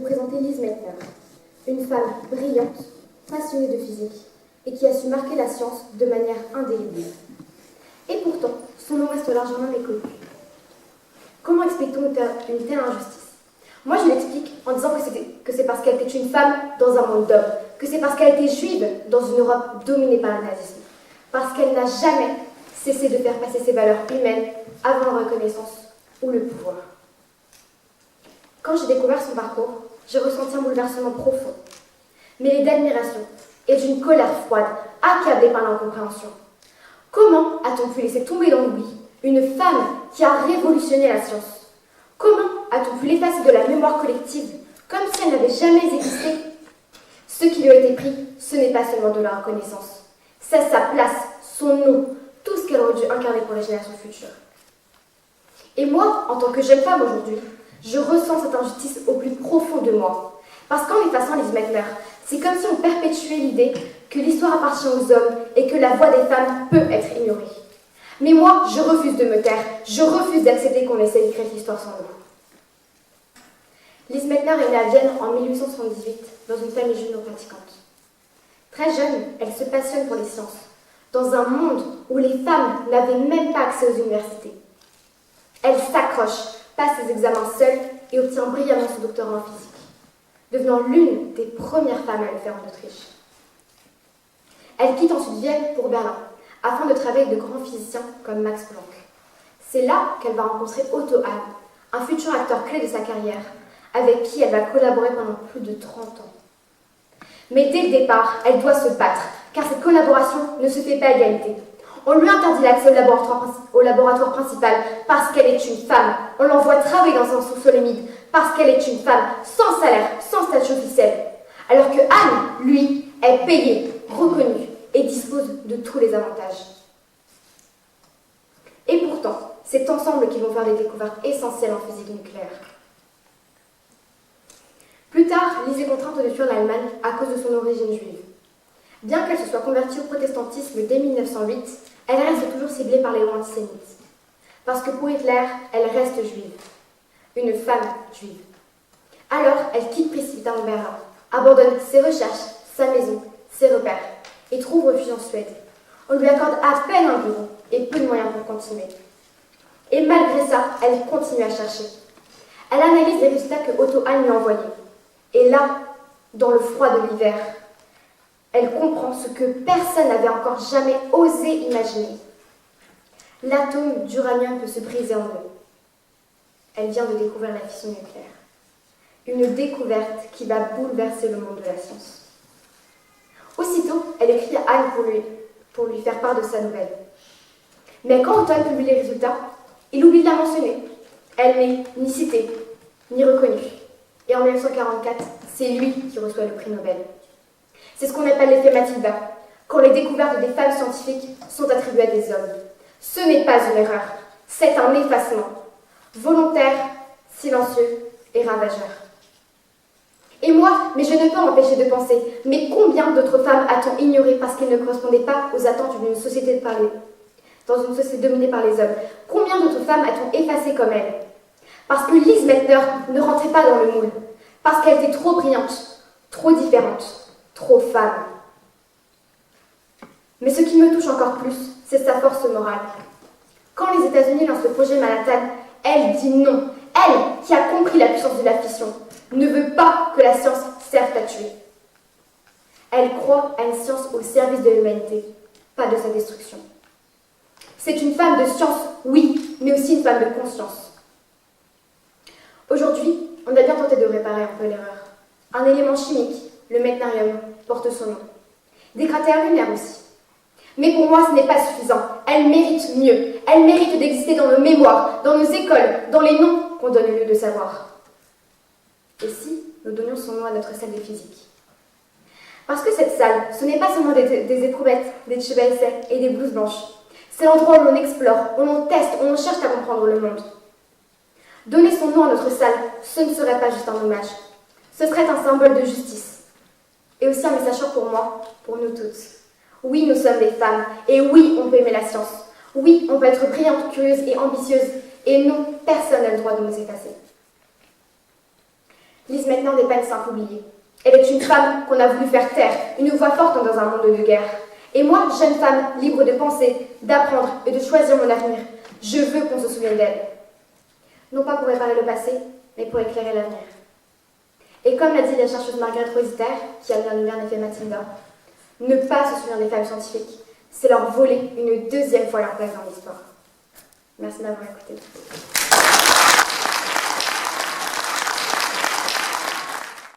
présenter Lise Meitner, une femme brillante, passionnée de physique et qui a su marquer la science de manière indélébile. Et pourtant, son nom reste largement méconnu. Comment explique-t-on une telle injustice? Moi, je l'explique en disant que c'est parce qu'elle était une femme dans un monde d'hommes, que c'est parce qu'elle était juive dans une Europe dominée par le nazisme, parce qu'elle n'a jamais cessé de faire passer ses valeurs humaines avant la reconnaissance ou le pouvoir. Quand j'ai découvert son parcours, j'ai ressenti un bouleversement profond, mêlé d'admiration et d'une colère froide, accablée par l'incompréhension. Comment a-t-on pu laisser tomber dans l'oubli une femme qui a révolutionné la science? Comment a-t-on pu l'effacer de la mémoire collective, comme si elle n'avait jamais existé? Ce qui lui a été pris, ce n'est pas seulement de la reconnaissance, c'est sa place, son nom, tout ce qu'elle aurait dû incarner pour les générations futures. Et moi, en tant que jeune femme aujourd'hui, je ressens cette injustice au plus profond de moi. Parce qu'en effaçant Lise Meitner, c'est comme si on perpétuait l'idée que l'histoire appartient aux hommes et que la voix des femmes peut être ignorée. Mais moi, je refuse de me taire, je refuse d'accepter qu'on essaie d'écrire l'histoire sans nous. Lise Meitner est née à Vienne en 1878 dans une famille judo-pratiquante. Très jeune, elle se passionne pour les sciences, dans un monde où les femmes n'avaient même pas accès aux universités. Elle s'accroche, passe ses examens seule et obtient brillamment son doctorat en physique, devenant l'une des premières femmes à le faire en Autriche. Elle quitte ensuite Vienne pour Berlin, afin de travailler avec de grands physiciens comme Max Planck. C'est là qu'elle va rencontrer Otto Hahn, un futur acteur clé de sa carrière, avec qui elle va collaborer pendant plus de 30 ans. Mais dès le départ, elle doit se battre, car cette collaboration ne se fait pas à égalité. On lui interdit l'accès au laboratoire principal parce qu'elle est une femme. On l'envoie travailler dans un sous-sol humide parce qu'elle est une femme, sans salaire, sans statut officiel. Alors que Anne, lui, est payée, reconnue et dispose de tous les avantages. Et pourtant, c'est ensemble qu'ils vont faire des découvertes essentielles en physique nucléaire. Plus tard, Lise est contrainte de fuir l'Allemagne à cause de son origine juive. Bien qu'elle se soit convertie au protestantisme dès 1908, elle reste toujours ciblée par les lois antisémites. Parce que pour Hitler, elle reste juive. Une femme juive. Alors, elle quitte précipitamment Berlin, abandonne ses recherches, sa maison, ses repères, et trouve refuge en Suède. On lui accorde à peine un bureau et peu de moyens pour continuer. Et malgré ça, elle continue à chercher. Elle analyse les résultats que Otto Hahn lui a envoyés. Et là, dans le froid de l'hiver, elle comprend ce que personne n'avait encore jamais osé imaginer. L'atome d'uranium peut se briser en deux. Elle vient de découvrir la fission nucléaire. Une découverte qui va bouleverser le monde de la science. Aussitôt, elle écrit à Anne pour lui faire part de sa nouvelle. Mais quand Otto publie les résultats, il oublie de la mentionner. Elle n'est ni citée, ni reconnue. Et en 1944, c'est lui qui reçoit le prix Nobel. C'est ce qu'on appelle l'effet Matilda, quand les découvertes des femmes scientifiques sont attribuées à des hommes. Ce n'est pas une erreur, c'est un effacement, volontaire, silencieux et ravageur. Et moi, mais je ne peux m'empêcher de penser, mais combien d'autres femmes a-t-on ignorées parce qu'elles ne correspondaient pas aux attentes d'une société dans une société dominée par les hommes? Combien d'autres femmes a-t-on effacées comme elle? Parce que Lise Meitner ne rentrait pas dans le moule, parce qu'elle était trop brillante, trop différente, trop femme. Mais ce qui me touche encore plus, c'est sa force morale. Quand les États-Unis lancent le projet Manhattan, elle dit non. Elle, qui a compris la puissance de la fission, ne veut pas que la science serve à tuer. Elle croit à une science au service de l'humanité, pas de sa destruction. C'est une femme de science, oui, mais aussi une femme de conscience. Aujourd'hui, on a bien tenté de réparer un peu l'erreur. Un élément chimique, le meitnerium, porte son nom. Des cratères lunaires aussi. Mais pour moi, ce n'est pas suffisant. Elle mérite mieux. Elle mérite d'exister dans nos mémoires, dans nos écoles, dans les noms qu'on donne au lieu de savoir. Et si nous donnions son nom à notre salle de physique? Parce que cette salle, ce n'est pas seulement des éprouvettes, des tubes à essai et des blouses blanches. C'est l'endroit où l'on explore, où l'on teste, où l'on cherche à comprendre le monde. Donner son nom à notre salle, ce ne serait pas juste un hommage. Ce serait un symbole de justice. Et aussi un message fort pour moi, pour nous toutes. Oui, nous sommes des femmes, et oui, on peut aimer la science. Oui, on peut être brillante, curieuse et ambitieuse, et non, personne n'a le droit de nous effacer. lisent maintenant des peines simples oubliées. Elle est une femme qu'on a voulu faire taire, une voix forte dans un monde de guerre. Et moi, jeune femme, libre de penser, d'apprendre et de choisir mon avenir, je veux qu'on se souvienne d'elle. Non pas pour réparer le passé, mais pour éclairer l'avenir. Et comme l'a dit la chercheuse Margaret Rossiter, qui a mis en lumière l'effet Matilda, ne pas se souvenir des femmes scientifiques, c'est leur voler une deuxième fois leur place dans l'histoire. Merci de m'avoir écouté.